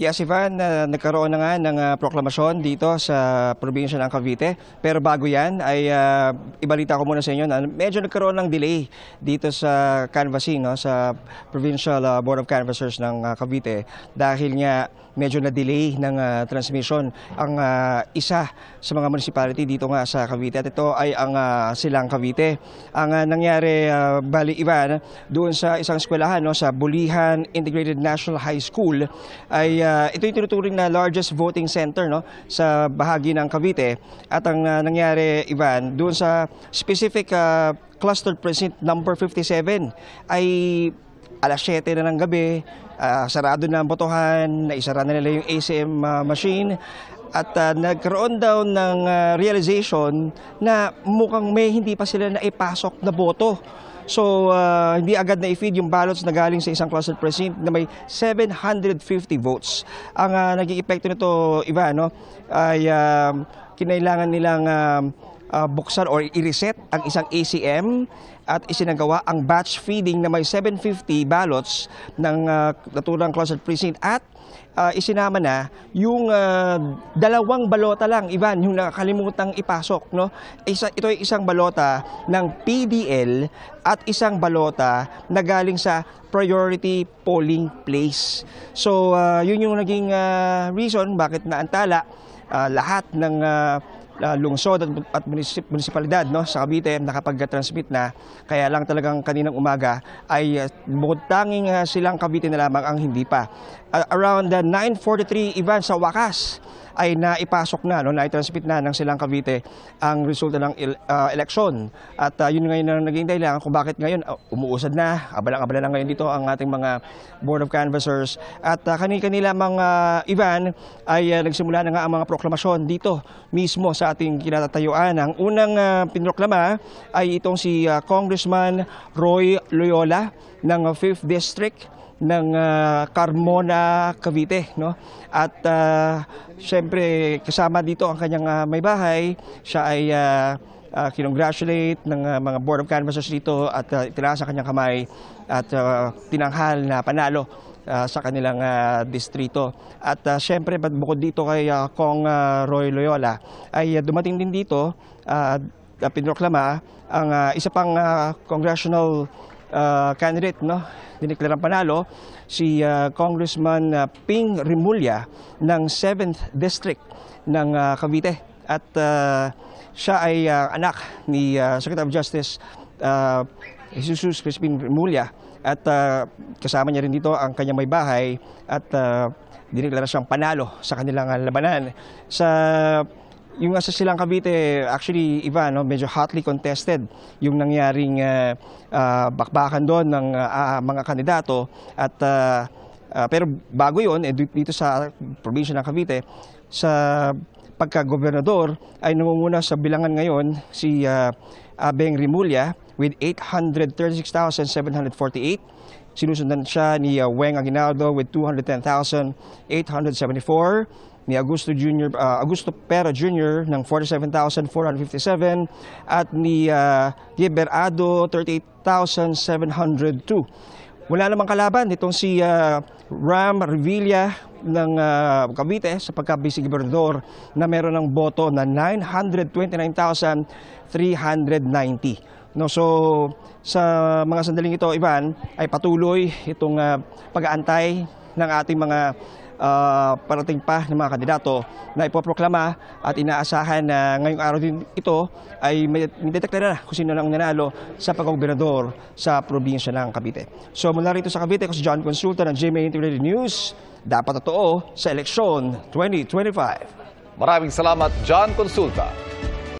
Yes, Ivan, nagkaroon na nga ng proklamasyon dito sa probinsya ng Cavite. Pero bago yan, ay ibalita ko muna sa inyo na medyo nagkaroon ng delay dito sa canvassing, no, sa Provincial Board of Canvassers ng Cavite. Dahil nga medyo na-delay ng transmission ang isa sa mga municipality dito nga sa Cavite. At ito ay ang Silang Cavite. Ang nangyari, bali Ivan, doon sa isang eskwelahan, no, sa Bulihan Integrated National High School, ay ito yung tinuturing na largest voting center, no, sa bahagi ng Cavite. At ang nangyari, Ivan, doon sa specific cluster precinct number 57 ay alas 7 na ng gabi, sarado na ang botohan, naisara na nila yung ACM machine. At nagkaroon daw ng realization na mukhang may hindi pa sila naipasok na boto. So, hindi agad na i-feed yung ballots na galing sa isang cluster precinct na may 750 votes. Ang naging epekto nito, Ivan, no, ay kinailangan nilang buksan or i-reset ang isang ACM at isinagawa ang batch feeding na may 750 ballots ng naturang cluster precinct at isinama na yung dalawang balota lang, Ivan, yung nakakalimutang ipasok, no? Ito ay isang balota ng PDL at isang balota na galing sa priority polling place. So, yun yung naging reason bakit naantala lahat ng lungsod at munisipalidad, no, sa Cavite nakapag-transmit na. Kaya lang talagang kaninang umaga ay bukod tanging Silang Cavite na lamang ang hindi pa. Around 9:43, Ivan, sa wakas ay naipasok na, no, na-transmit na ng Silang Cavite ang resulta ng eleksyon. At yun ngayon na naging dahilan kung bakit ngayon umuusad na, abalang-abala na ngayon dito ang ating mga Board of Canvassers. At kanila mga Ivan ay nagsimula na nga ang mga proklamasyon dito mismo sa ating kinatatayuan. Ang unang pinroklama ay itong si Congressman Roy Loyola ng 5th District ng Carmona, Cavite, no? At siyempre kasama dito ang kanyang may bahay. Siya ay kinongratulate ng mga Board of Canvassers dito at itinaas sa kanyang kamay at tinanghal na panalo sa kanilang distrito. At siyempre bukod dito kay Kong Roy Loyola ay dumating din dito pinroklama ang isa pang congressional candidate, no, diniklarang panalo, si Congressman Ping Rimulya ng 7th District ng Cavite. At siya ay anak ni Secretary of Justice Jesus Crispin Rimulya. At kasama niya rin dito ang kanyang may bahay at diniklara siyang panalo sa kanilang labanan. Yung sa Silang Cavite, actually, Ivan, no, medyo hotly contested yung nangyaring bakbakan doon ng mga kandidato. At pero bago yun, dito sa probinsya ng Cavite, sa pagka-gobernador ay nangunguna sa bilangan ngayon si Abeng Rimulya with 836,748. Sinusundan siya ni Weng Aguinaldo with 210,874. Ni Augusto Pera Jr. ng 47,457 at ni Giberado 38,702. Wala namang kalaban itong si Ram Revilla ng Cavite sa pagka-vice gobernador na meron ng boto na 929,390. No, so sa mga sandaling ito, Ivan, ay patuloy itong pag-aantay ng ating mga parating pa ng mga kandidato na ipoproklama at inaasahan na ngayong araw din ito ay may deteklara na kung sino ang nanalo sa pagkagobernador sa probinsya ng Cavite. So mula rito sa Cavite, ako si John Consulta ng GMA Integrated News. Dapat totoo sa eleksyon 2025. Maraming salamat, John Consulta.